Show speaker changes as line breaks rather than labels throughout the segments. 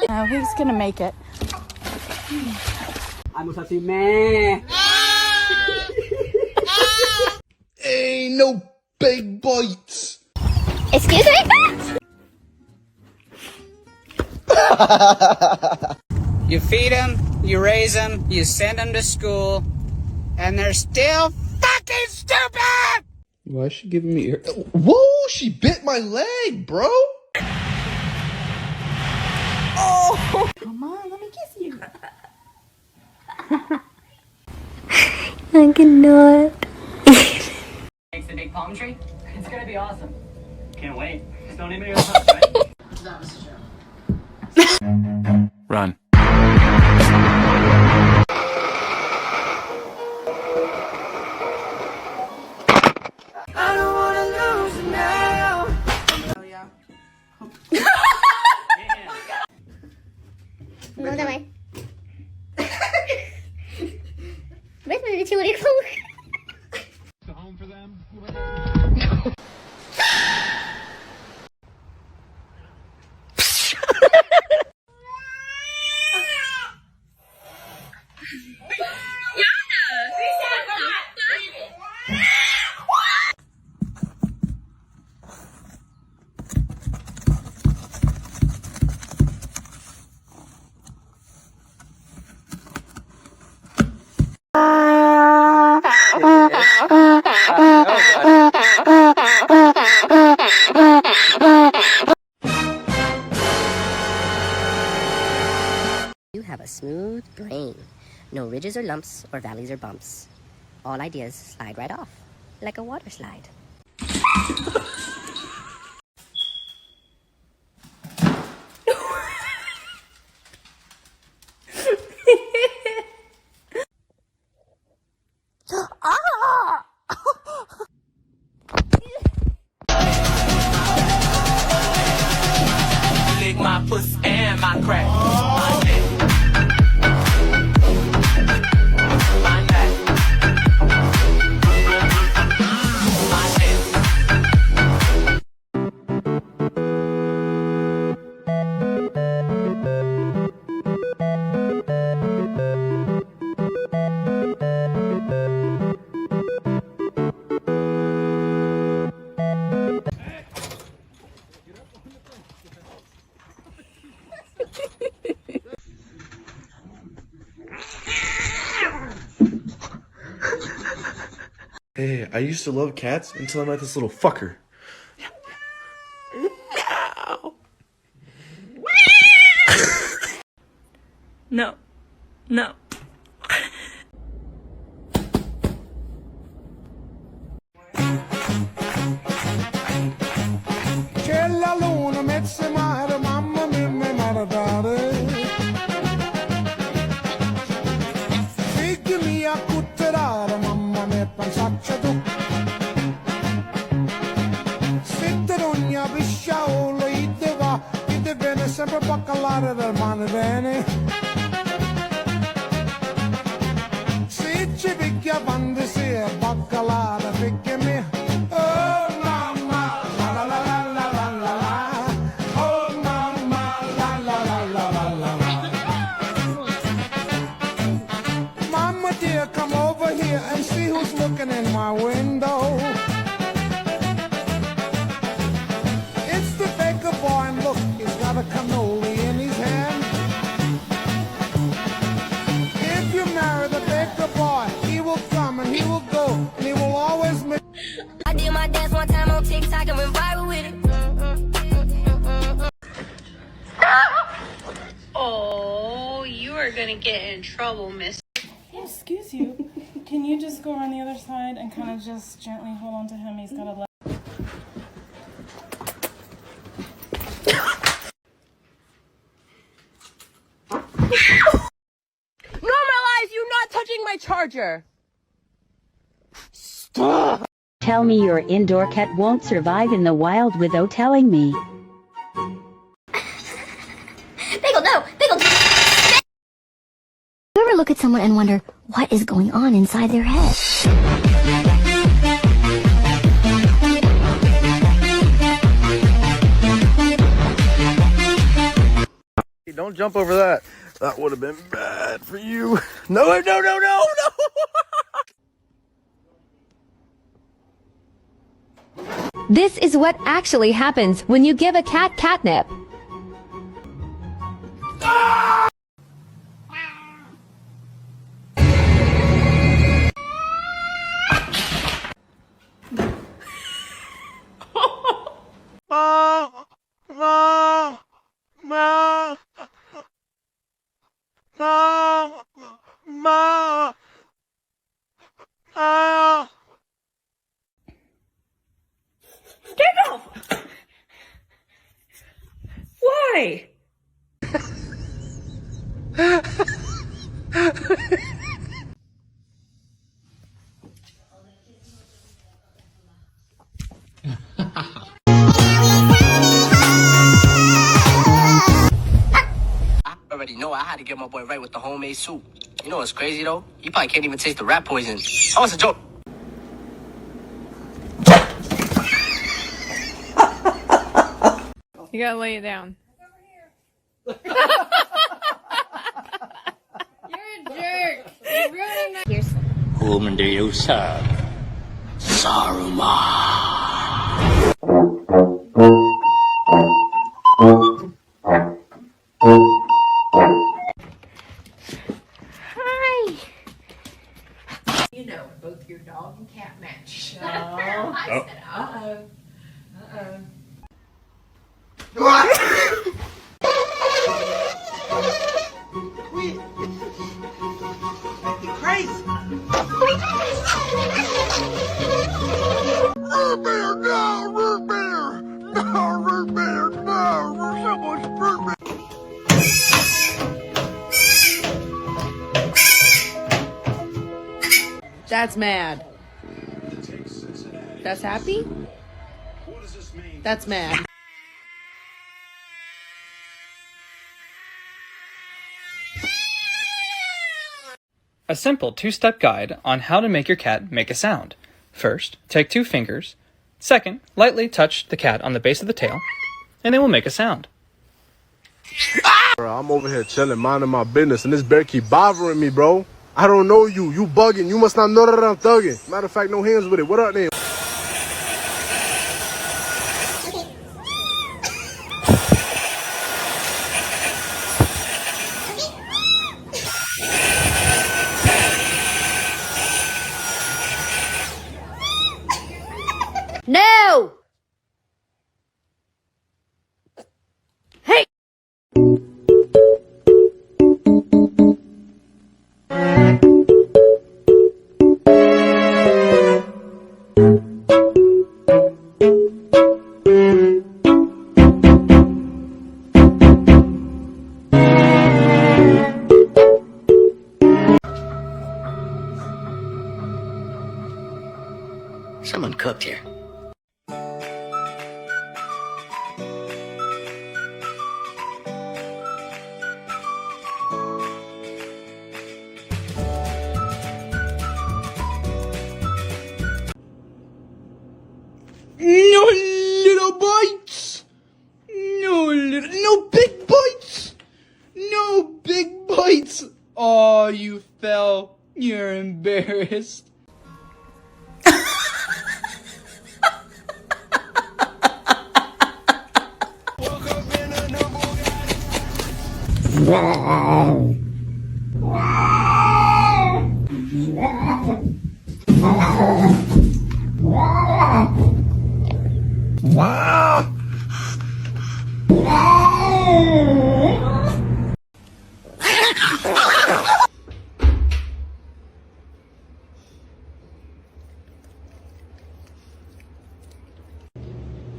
Now who's gonna make it?
I'm gonna see man.
Ain't no big bites.
Excuse me?
You feed them, you raise them, you send them to school, and they're still fucking stupid!
Why is she giving me ear? Whoa, she bit my leg, bro.
Oh! Come on, let me kiss you.
I cannot.
Makes a big palm tree? It's gonna be awesome. Can't wait. Just don't even go touch, right? That was a joke.
Run.
I don't wanna lose it now. Oh yeah.
No te vayas. ¿Ves? Me he hecho un hijo.
Home for them.
You have a smooth brain. No ridges or lumps or valleys or bumps. All ideas slide right off, like a water slide.
Lick my pussy and my crack. My dick. My neck. My
Hey, I used to love cats until I met this little fucker.
No. No.
C'è la luna, mezza mare, mamma mia, mi maradare. Figli mia, cutterare, mamma mia, pensaccia tu. Sitte ogni pisciaolo, ide viene sempre a baccalare del mare bene. Se ci picchia quando si è baccalare, figli mia. Oh mamma, la la la la la la la la. Oh mamma, la la la la la la la. Mama dear, come over here and see who's looking in my window. It's the baker boy, and look, he's got a cannoli in his hand. If you marry the baker boy, he will come and he will go, and he will always make.
I did my dance one time on TikTok and went viral with it.
Oh, you are gonna get in trouble, miss.
Excuse you. Can you just go around the other side and kind of just gently hold on to him? He's got a leg.
Normalize you not touching my charger.
Tell me your indoor cat won't survive in the wild without telling me.
Bagel, no! Bagel! You ever look at someone and wonder what is going on inside their head?
don't jump over that. That would have been bad for you. No, no, no, no, no.
This is what actually happens when you give a cat catnip.
Why?
I already know I had to get my boy right with the homemade soup. You know what's crazy though? He probably can't even taste the rat poison. Oh, it's a joke.
You gotta lay it down. You're a jerk. You're ruining my.
Here's
Whom do you serve?
Hi.
You know, both your dog and cat match. I said, uh-oh. Uh-oh.
Root beer, no, root beer. No, root beer, no, so much root beer.
That's mad. That's happy? That's mad.
A simple two-step guide on how to make your cat make a sound. First, take 2 fingers. Second, lightly touch the cat on the base of the tail, and it will make a sound.
Bro, I'm over here chilling, minding my business, and this bear keep bothering me, bro. I don't know you. You bugging. You must not know that I'm thugging. Matter of fact, no hands with it. What up, then?
No! Hey!
Someone cooked here.
No little bites. No big bites. No big bites. Oh, you fell. You're embarrassed.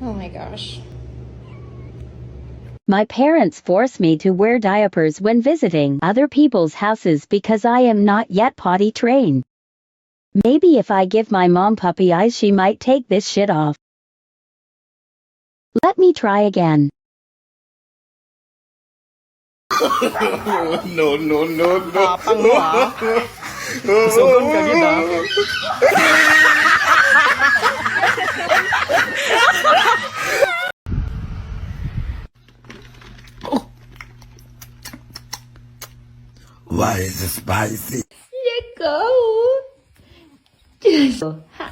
Oh my gosh.
My parents force me to wear diapers when visiting other people's houses because I am not yet potty trained. Maybe if I give my mom puppy eyes, she might take this shit off. Let me try again.
No, no, no, no.
Tapang mo, ah. Susugon ka kita.
Why is it spicy?
Let go. Just hi.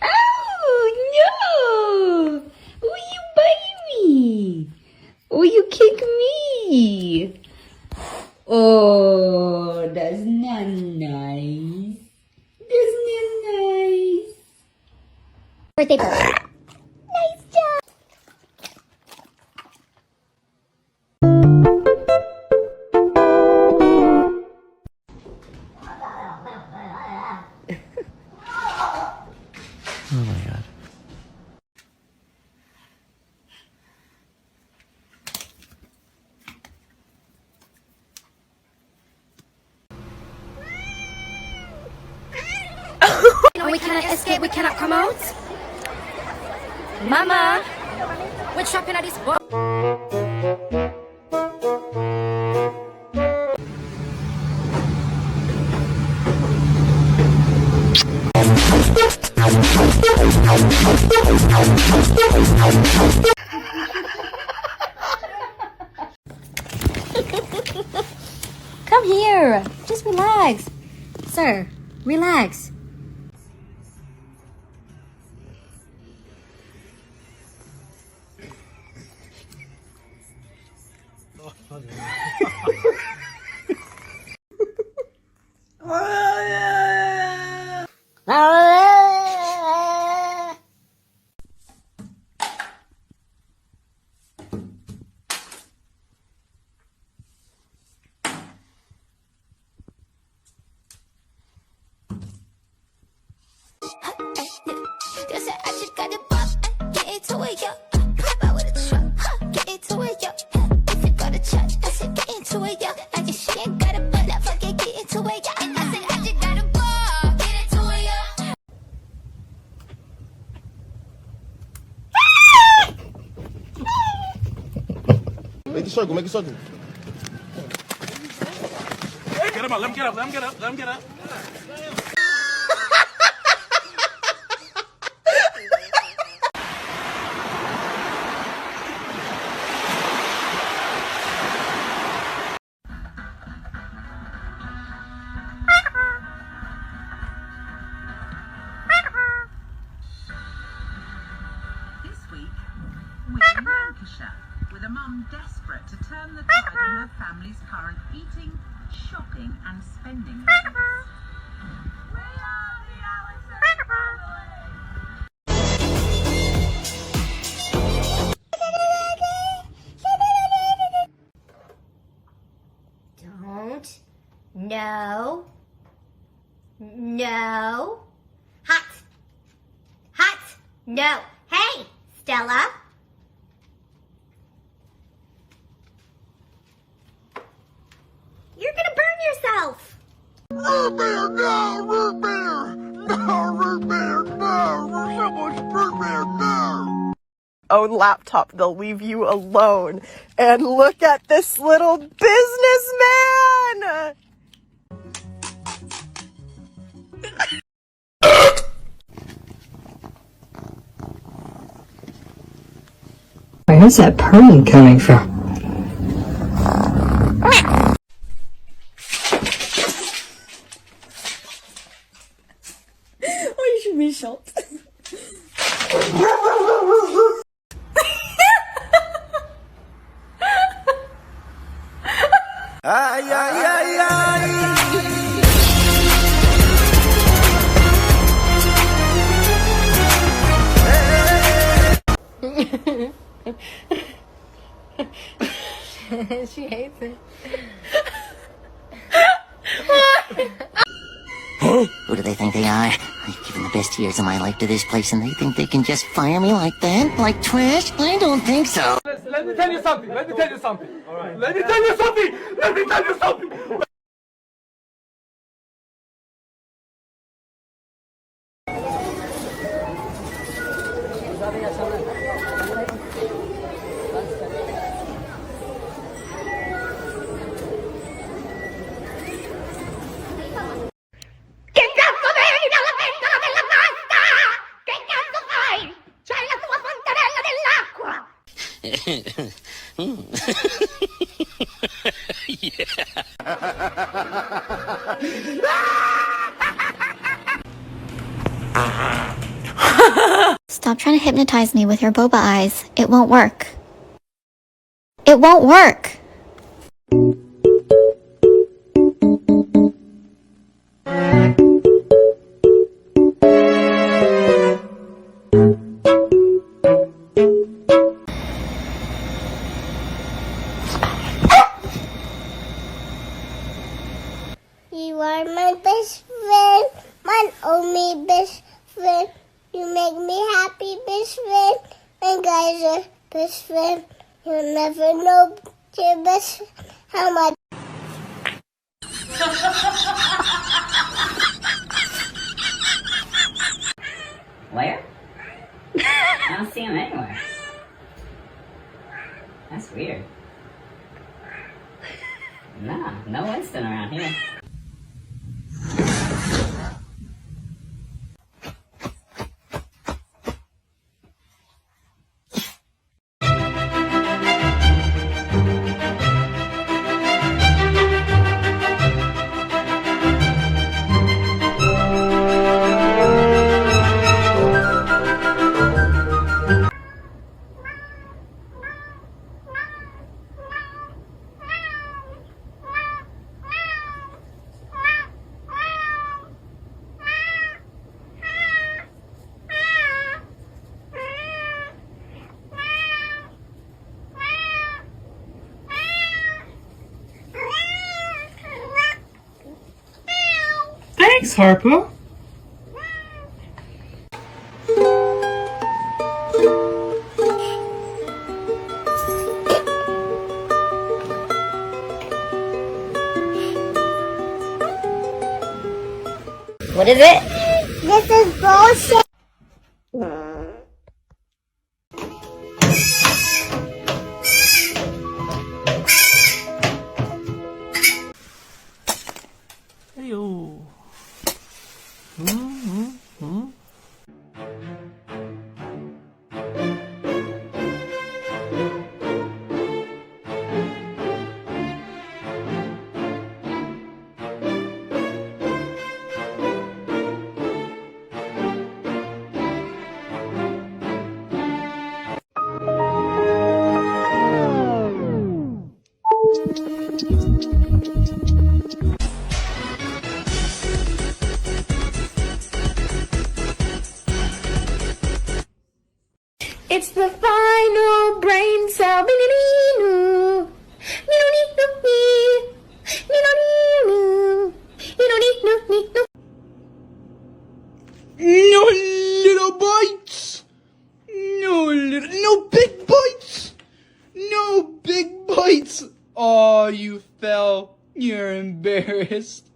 Oh no! Oh, you bite me. Oh, you kick me. Oh, that's not nice. That's not nice.
Birthday party. Nice job.
Oh my god.
We cannot escape, we cannot come out. Mama, we're trapped in this boat. Come here, just relax. Sir, relax.
Make a circle, make a circle.
Get him up, let him get up, let him get up, let him get up.
This week, we're in Lancashire, with a mum desperate to turn the tide on her family's current eating, shopping and spending habits. We are the Allison
Don't. No. No. Hot. Hot. No. Hey, Stella. You're gonna burn yourself.
Root beer, no! Root beer! No, root beer, no! There's so much root beer, no!
Own laptop, they'll leave you alone. And look at this little businessman!
Where's that purring coming from?
Oh, you should be shot.
Ay, ay, ay, ay!
She hates it.
Who do they think they are? I've given the best years of my life to this place and they think they can just fire me like that? Like trash? I don't think so.
Let me tell you something. Let me tell you something. All right. Let me tell you something. Let me tell you something.
Stop trying to hypnotize me with your boba eyes. It won't work. It won't work!
You are my best friend, my only best friend. You make me happy, best friend. My guys are best friend. You'll never know your best friend, how much.
Where? I don't see him anywhere. That's weird. Nah, no Winston around here.
Thanks, Harpo.
What is it?
This is bullshit.
Heyo.
It's the final brain cell.
No little bites. No big bites. No big bites. Oh, you fell. You're embarrassed.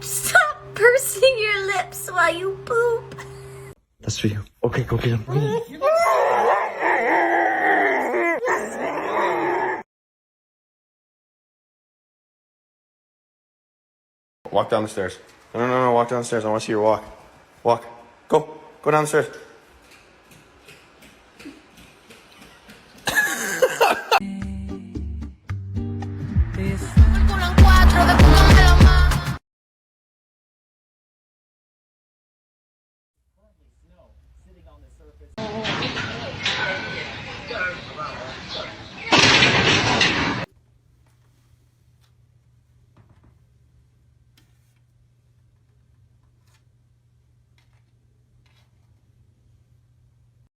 Stop pursing your lips while you poop.
That's for you. Okay, go get him.
Walk down the stairs. No, walk down the stairs. I want to see your walk. Walk. Go down the stairs.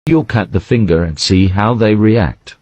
You'll cut the finger and see how they react.